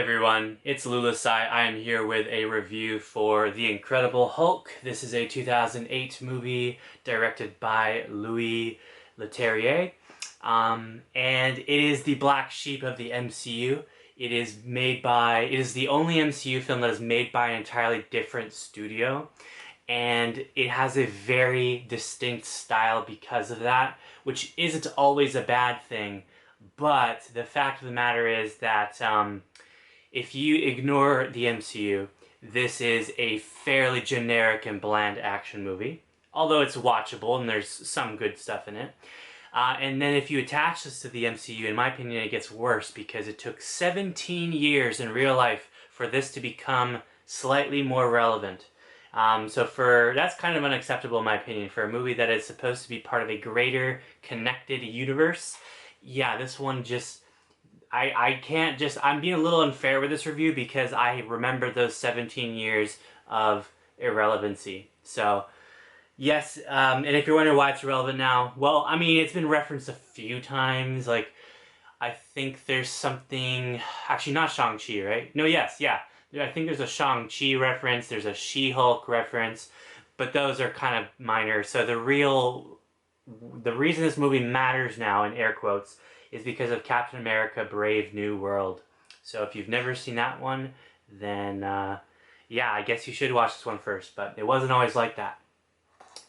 Everyone, it's Lulasai. I am here with a review for The Incredible Hulk. This is a 2008 movie directed by Louis Leterrier. And it is the black sheep of the MCU. It is the only MCU film that is made by an entirely different studio. And it has a very distinct style because of that, which isn't always a bad thing. But the fact of the matter is that if you ignore the MCU, this is a fairly generic and bland action movie, although it's watchable and there's some good stuff in it. And then if you attach this to the MCU, in my opinion, it gets worse because it took 17 years in real life for this to become slightly more relevant. That's kind of unacceptable in my opinion for a movie that is supposed to be part of a greater connected universe. Yeah, this one just I can't just, I'm being a little unfair with this review because I remember those 17 years of irrelevancy. So, yes, and if you're wondering why it's relevant now, well, I mean, it's been referenced a few times. Like, I think there's something, actually not Shang-Chi, right? No, yes, yeah. I think there's a Shang-Chi reference, there's a She-Hulk reference, but those are kind of minor. So the reason this movie matters now, in air quotes, is because of Captain America Brave New World. So if you've never seen that one, then yeah, I guess you should watch this one first, but it wasn't always like that.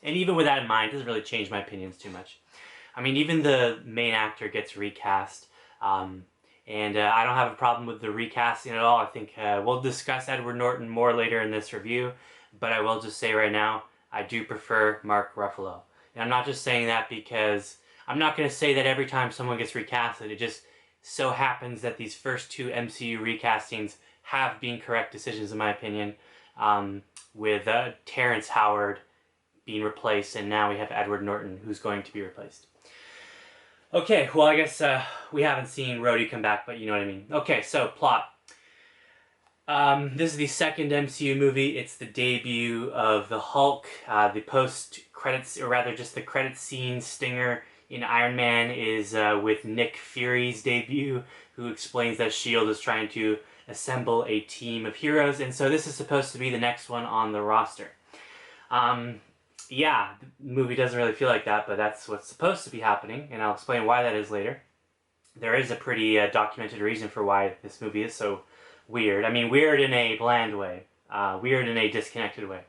And even with that in mind, it doesn't really change my opinions too much. I mean, even the main actor gets recast, and I don't have a problem with the recasting at all. I think we'll discuss Edward Norton more later in this review, but I will just say right now, I do prefer Mark Ruffalo. And I'm not just saying that because I'm not going to say that every time someone gets recasted. It just so happens that these first two MCU recastings have been correct decisions in my opinion, with Terrence Howard being replaced, and now we have Edward Norton who's going to be replaced. Okay, well, I guess we haven't seen Rhodey come back, but you know what I mean. Okay, so plot. This is the second MCU movie. It's the debut of the Hulk. The post-credits, or rather just the credit scene stinger in Iron Man is with Nick Fury's debut, who explains that S.H.I.E.L.D. is trying to assemble a team of heroes, and so this is supposed to be the next one on the roster. Yeah, the movie doesn't really feel like that, but that's what's supposed to be happening, and I'll explain why that is later. There is a pretty documented reason for why this movie is so weird. I mean, weird in a bland way. Weird in a disconnected way.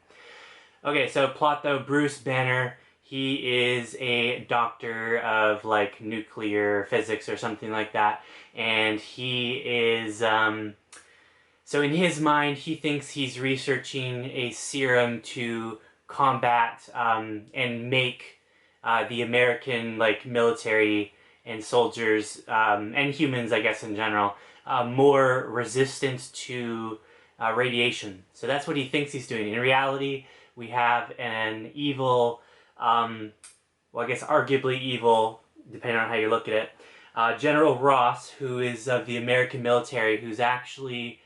Okay, so plot though, Bruce Banner, he is a doctor of like nuclear physics or something like that, and he is, so in his mind, he thinks he's researching a serum to combat and make the American like military and soldiers and humans, I guess in general, more resistant to radiation. So that's what he thinks he's doing. In reality, we have an evil, well, I guess arguably evil, depending on how you look at it, General Ross, who is of the American military, who's actually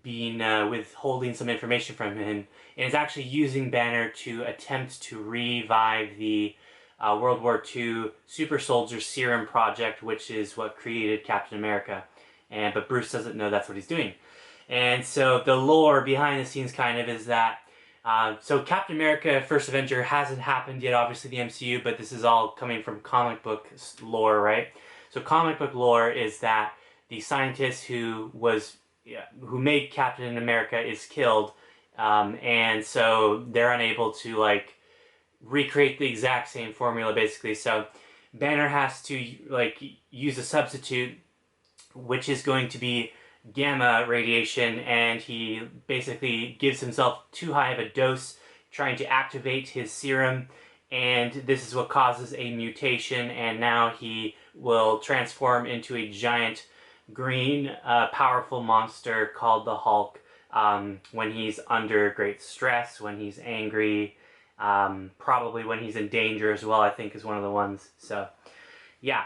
been withholding some information from him, and is actually using Banner to attempt to revive the World War II Super Soldier Serum Project, which is what created Captain America. But Bruce doesn't know that's what he's doing. And so the lore behind the scenes kind of is that so Captain America First Avenger hasn't happened yet, obviously the MCU, but this is all coming from comic book lore, right? So comic book lore is that the scientist who made Captain America is killed, and so they're unable to like recreate the exact same formula basically. So Banner has to like use a substitute, which is going to be gamma radiation, and he basically gives himself too high of a dose trying to activate his serum, and this is what causes a mutation, and now he will transform into a giant green powerful monster called the Hulk when he's under great stress, when he's angry, probably when he's in danger as well, I think is one of the ones. So yeah,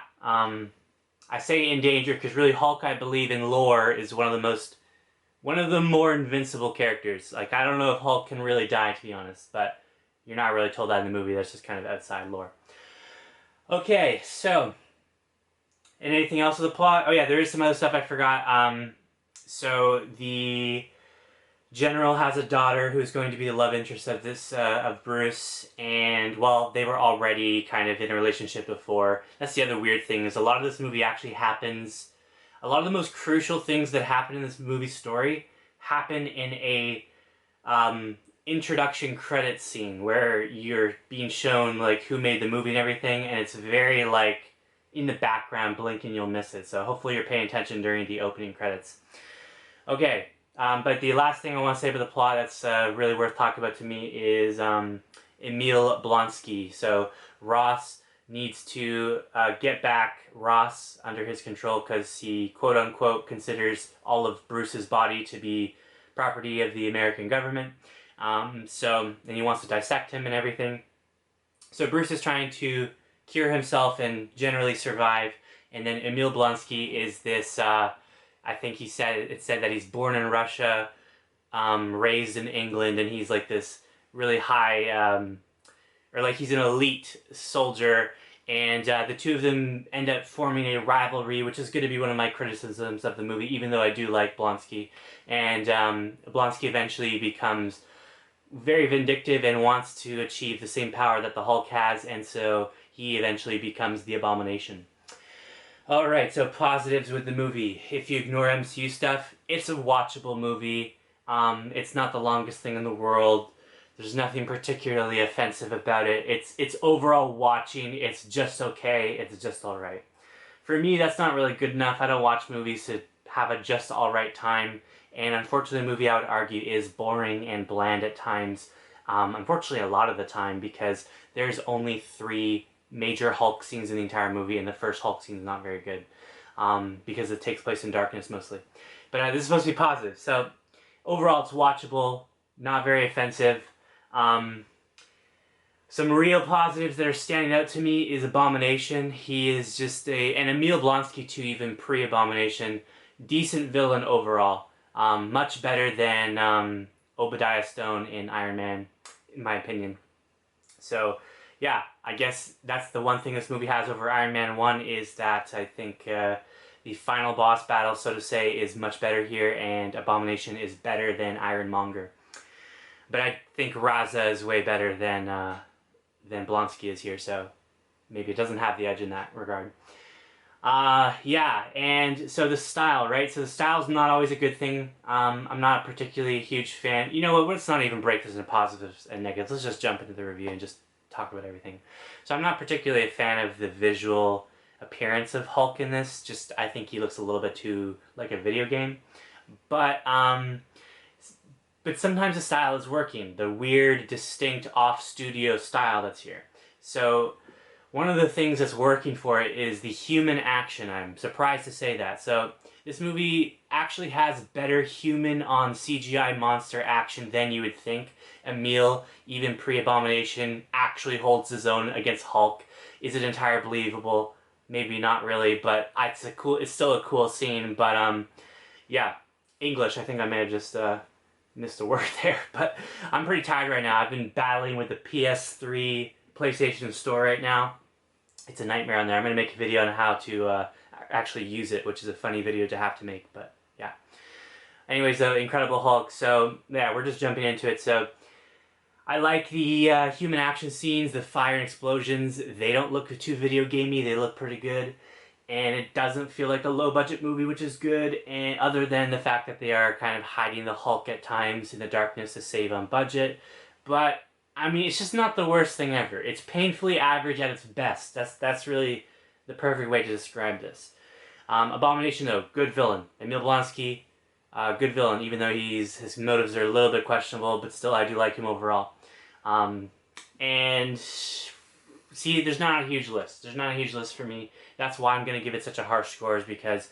I say in danger because really Hulk, I believe in lore, is one of the more invincible characters. Like, I don't know if Hulk can really die, to be honest, but you're not really told that in the movie. That's just kind of outside lore. Okay, so, and anything else with the plot? Oh yeah, there is some other stuff I forgot. So the General has a daughter who's going to be the love interest of of Bruce, and well, they were already kind of in a relationship before. That's the other weird thing, is a lot of this movie actually happens. A lot of the most crucial things that happen in this movie story happen in a introduction credits scene where you're being shown like who made the movie and everything, and it's very like in the background, blink and you'll miss it. So hopefully you're paying attention during the opening credits. Okay, but the last thing I want to say about the plot that's really worth talking about to me is Emil Blonsky. So Ross needs to get back Ross under his control because he quote-unquote considers all of Bruce's body to be property of the American government. And he wants to dissect him and everything. So Bruce is trying to cure himself and generally survive. And then Emil Blonsky is this, I think it said that he's born in Russia, raised in England, and he's like this really high, or like he's an elite soldier. And the two of them end up forming a rivalry, which is going to be one of my criticisms of the movie, even though I do like Blonsky. And Blonsky eventually becomes very vindictive and wants to achieve the same power that the Hulk has, and so he eventually becomes the Abomination. Alright, so positives with the movie. If you ignore MCU stuff, it's a watchable movie. It's not the longest thing in the world. There's nothing particularly offensive about it. It's overall watching, it's just okay, it's just alright. For me, that's not really good enough. I don't watch movies to have a just alright time, and unfortunately the movie, I would argue, is boring and bland at times. Unfortunately a lot of the time, because there's only 3 major Hulk scenes in the entire movie, and the first Hulk scene is not very good, because it takes place in darkness mostly. But this is supposed to be positive, so overall it's watchable, not very offensive. Some real positives that are standing out to me is Abomination. He is just and Emil Blonsky too, even pre-Abomination, decent villain overall. Much better than Obadiah Stane in Iron Man, in my opinion. So yeah, I guess that's the one thing this movie has over Iron Man 1, is that I think the final boss battle, so to say, is much better here, and Abomination is better than Ironmonger. But I think Raza is way better than Blonsky is here, so maybe it doesn't have the edge in that regard. Yeah, and so the style, right? So the style's not always a good thing. I'm not a particularly huge fan. You know what, let's not even break this into positives and negatives. Let's just jump into the review and just talk about everything. So I'm not particularly a fan of the visual appearance of Hulk in this. Just, I think he looks a little bit too like a video game. But sometimes the style is working. The weird, distinct, off-studio style that's here. So one of the things that's working for it is the human action. I'm surprised to say that. So this movie actually has better human on CGI monster action than you would think. Emil, even pre-Abomination, actually holds his own against Hulk. Is it entirely believable? Maybe not really, but it's still a cool scene. But yeah, English, I think I may have just missed a word there, but I'm pretty tired right now. I've been battling with the PS3 PlayStation Store right now. It's a nightmare on there. I'm going to make a video on how to actually use it, which is a funny video to have to make, but yeah. Anyways, though, Incredible Hulk. So yeah, we're just jumping into it. So I like the human action scenes, the fire and explosions. They don't look too video gamey. They look pretty good. And it doesn't feel like a low-budget movie, which is good, and other than the fact that they are kind of hiding the Hulk at times in the darkness to save on budget. But, I mean, it's just not the worst thing ever. It's painfully average at its best. That's really the perfect way to describe this. Abomination, though, good villain. Emil Blonsky, good villain, even though his motives are a little bit questionable, but still I do like him overall. And see, there's not a huge list. There's not a huge list for me. That's why I'm going to give it such a harsh score, is because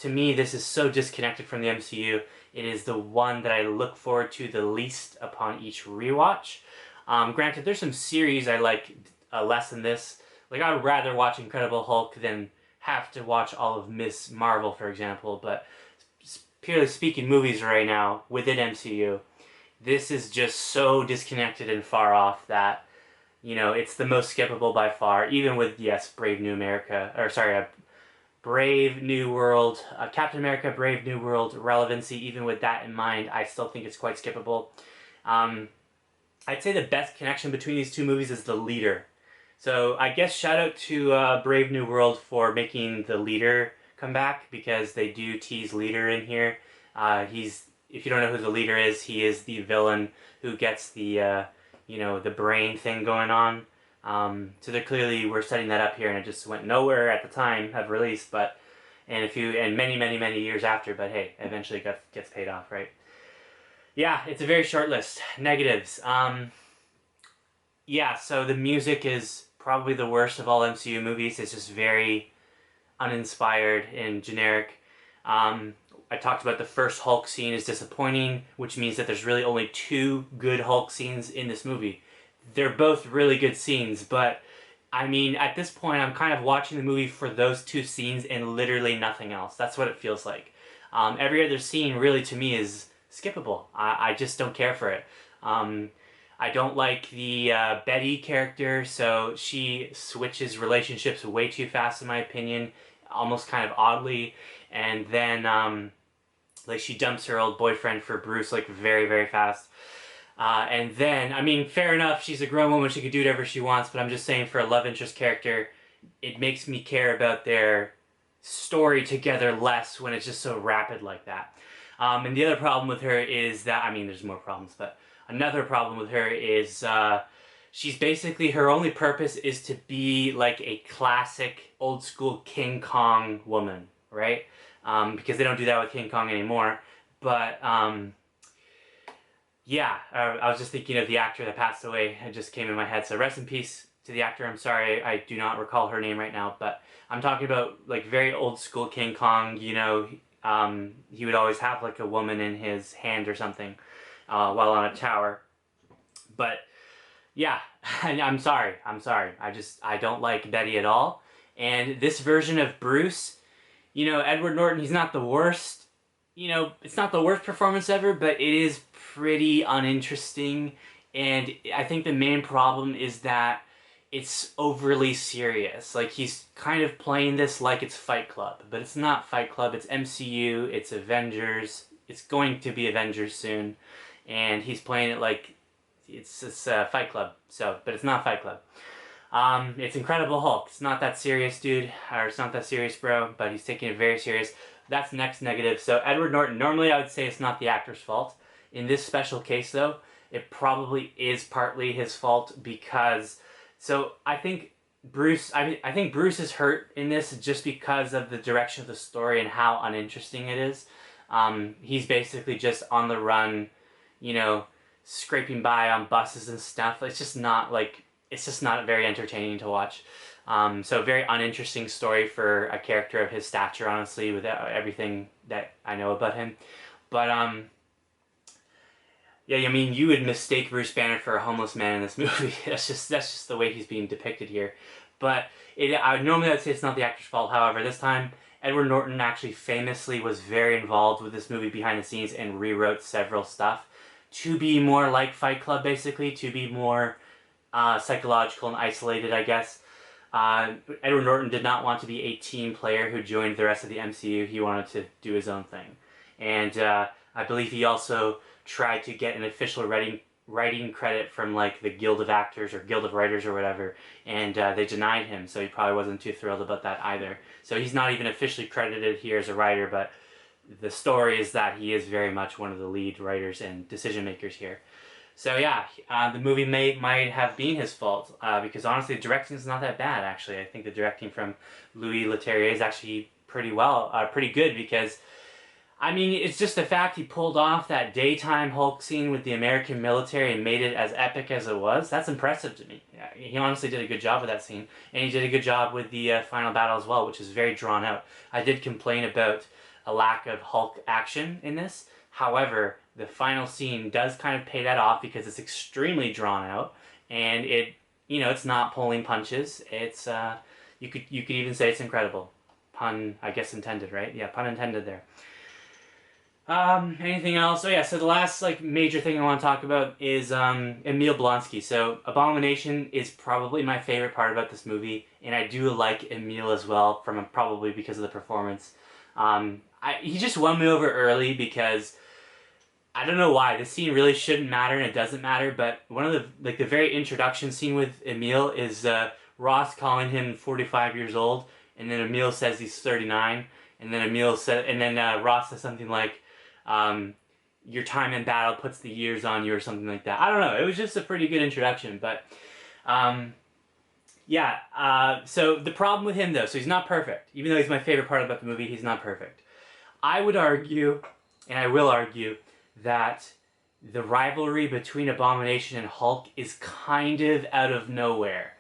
to me this is so disconnected from the MCU. It is the one that I look forward to the least upon each rewatch. Granted, there's some series I like less than this. Like, I would rather watch Incredible Hulk than have to watch all of Ms. Marvel, for example. But purely speaking, movies right now within MCU, this is just so disconnected and far off that, you know, it's the most skippable by far, even with, yes, Brave New America, or sorry, Brave New World, Captain America Brave New World relevancy, even with that in mind, I still think it's quite skippable. Um, I'd say the best connection between these two movies is the leader. So I guess shout out to Brave New World for making the leader come back, because they do tease leader in here. He's, if you don't know who the leader is, he is the villain who gets the the brain thing going on. So they're clearly, we're setting that up here, and it just went nowhere at the time of release, but and many years after, but hey, eventually it gets paid off, right? Yeah, it's a very short list. Negatives. Yeah, so the music is probably the worst of all MCU movies. It's just very uninspired and generic. I talked about the first Hulk scene is disappointing, which means that there's really only two good Hulk scenes in this movie. They're both really good scenes, but I mean, at this point, I'm kind of watching the movie for those two scenes and literally nothing else. That's what it feels like. Every other scene, really, to me, is skippable. I just don't care for it. I don't like the Betty character, so she switches relationships way too fast, in my opinion, almost kind of oddly, and then like she dumps her old boyfriend for Bruce like very fast. And then, I mean, fair enough, she's a grown woman, she can do whatever she wants, but I'm just saying, for a love interest character, it makes me care about their story together less when it's just so rapid like that. And the other problem with her is that, I mean, there's more problems, but another problem with her is she's basically, her only purpose is to be like a classic old school King Kong woman, right? Because they don't do that with King Kong anymore. But yeah, I was just thinking of the actor that passed away. It just came in my head. So rest in peace to the actor. I'm sorry, I do not recall her name right now. But I'm talking about like very old school King Kong. You know, he would always have like a woman in his hand or something while on a tower. But yeah, I'm sorry. I don't like Betty at all. And this version of Bruce, you know, Edward Norton, he's not the worst. You know, it's not the worst performance ever, but it is pretty uninteresting. And I think the main problem is that it's overly serious. Like, he's kind of playing this like it's Fight Club, but it's not Fight Club. It's MCU, it's Avengers. It's going to be Avengers soon. And he's playing it like it's Fight Club. So, but it's not Fight Club. It's Incredible Hulk. It's not that serious, dude. Or it's not that serious, bro. But he's taking it very serious. That's next negative. So Edward Norton, normally I would say it's not the actor's fault. In this special case, though, it probably is partly his fault because... So I think I think Bruce is hurt in this just because of the direction of the story and how uninteresting it is. He's basically just on the run, you know, scraping by on buses and stuff. It's just not very entertaining to watch. So very uninteresting story for a character of his stature, honestly, with everything that I know about him. But yeah, I mean, you would mistake Bruce Banner for a homeless man in this movie. That's just the way he's being depicted here. But normally I'd say it's not the actor's fault. However, this time Edward Norton actually famously was very involved with this movie behind the scenes and rewrote several stuff to be more like Fight Club, basically, to be more psychological and isolated, I guess. Edward Norton did not want to be a team player who joined the rest of the MCU. He wanted to do his own thing. And I believe he also tried to get an official writing credit from like the Guild of Actors or Guild of Writers or whatever, and they denied him, so he probably wasn't too thrilled about that either. So he's not even officially credited here as a writer, but the story is that he is very much one of the lead writers and decision makers here. So yeah, the movie might have been his fault, because honestly the directing is not that bad, actually. I think the directing from Louis Leterrier is actually pretty good, because I mean, it's just the fact he pulled off that daytime Hulk scene with the American military and made it as epic as it was. That's impressive to me. He honestly did a good job with that scene. And he did a good job with the final battle as well, which is very drawn out. I did complain about a lack of Hulk action in this. However, the final scene does kind of pay that off because it's extremely drawn out. And it's not pulling punches. It's, you could even say it's incredible. Pun, I guess, intended, right? Yeah, pun intended there. Anything else? Oh yeah, so the last like major thing I want to talk about is Emil Blonsky. So Abomination is probably my favorite part about this movie, and I do like Emil as well, from probably because of the performance. He just won me over early because I don't know why. This scene really shouldn't matter, and it doesn't matter. But one of the very introduction scene with Emil is Ross calling him 45 years old, and then Emil says he's 39, and then Ross says something like, "Your time in battle puts the years on you," or something like that. I don't know. It was just a pretty good introduction, but um, yeah. So the problem with him though, so he's not perfect. Even though he's my favorite part about the movie, he's not perfect. I would argue, and I will argue, that the rivalry between Abomination and Hulk is kind of out of nowhere.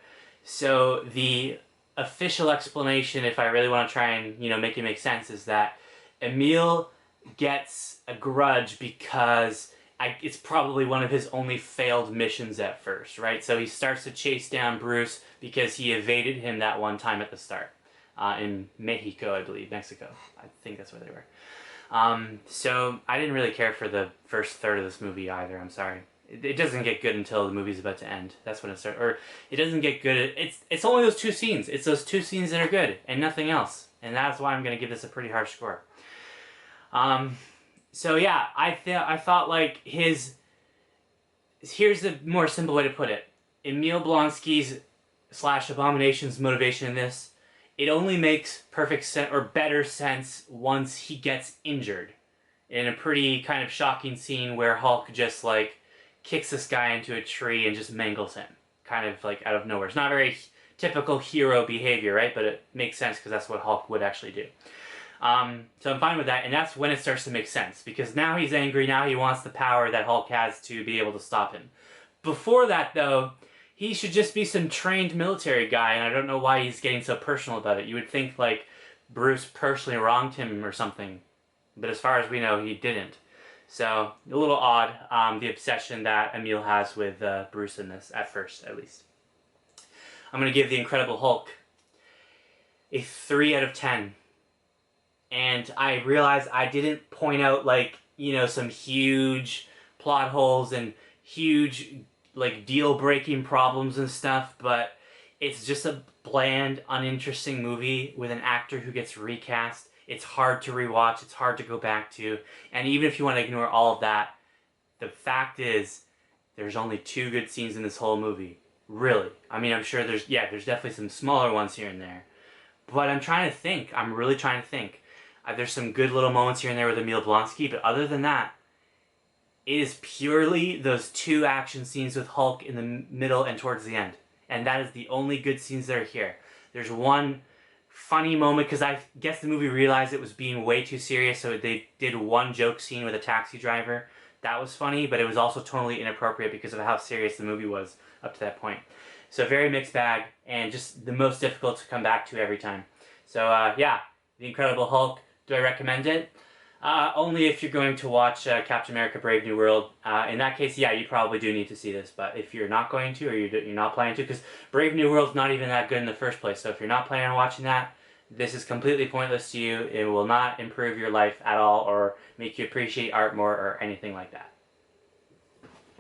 So the official explanation, if I really want to try and make it make sense, is that Emil gets a grudge because it's probably one of his only failed missions at first, right? So he starts to chase down Bruce because he evaded him that one time at the start. In Mexico, I believe. Mexico. I think that's where they were. So I didn't really care for the first third of this movie either, I'm sorry. It doesn't get good until the movie's about to end. That's when it starts. Or it doesn't get good. It's only those two scenes. It's those two scenes that are good and nothing else. And that's why I'm going to give this a pretty harsh score. So yeah, I thought like here's the more simple way to put it. Emil Blonsky's / Abomination's motivation in this, it only makes perfect sense or better sense once he gets injured in a pretty kind of shocking scene where Hulk just like kicks this guy into a tree and just mangles him, kind of like out of nowhere. It's not very typical hero behavior, right? But it makes sense because that's what Hulk would actually do. So I'm fine with that, and that's when it starts to make sense, because now he's angry, now he wants the power that Hulk has to be able to stop him. Before that, though, he should just be some trained military guy, and I don't know why he's getting so personal about it. You would think, like, Bruce personally wronged him or something, but as far as we know, he didn't. So, a little odd, the obsession that Emil has with Bruce in this, at first, at least. I'm going to give The Incredible Hulk a 3 out of 10. And I realized I didn't point out, like, some huge plot holes and huge, like, deal-breaking problems and stuff, but it's just a bland, uninteresting movie with an actor who gets recast. It's hard to rewatch, it's hard to go back to, and even if you want to ignore all of that, the fact is, there's only 2 good scenes in this whole movie. Really. I mean, I'm sure there's definitely some smaller ones here and there. But I'm really trying to think. There's some good little moments here and there with Emil Blonsky, but other than that, it is purely those 2 action scenes with Hulk in the middle and towards the end. And that is the only good scenes that are here. There's one funny moment, because I guess the movie realized it was being way too serious, so they did one joke scene with a taxi driver. That was funny, but it was also totally inappropriate because of how serious the movie was up to that point. So very mixed bag, and just the most difficult to come back to every time. So yeah, The Incredible Hulk. Do I recommend it? Only if you're going to watch Captain America Brave New World. In that case, yeah, you probably do need to see this. But if you're not going to, or you're not planning to, because Brave New World's not even that good in the first place. So if you're not planning on watching that, this is completely pointless to you. It will not improve your life at all or make you appreciate art more or anything like that.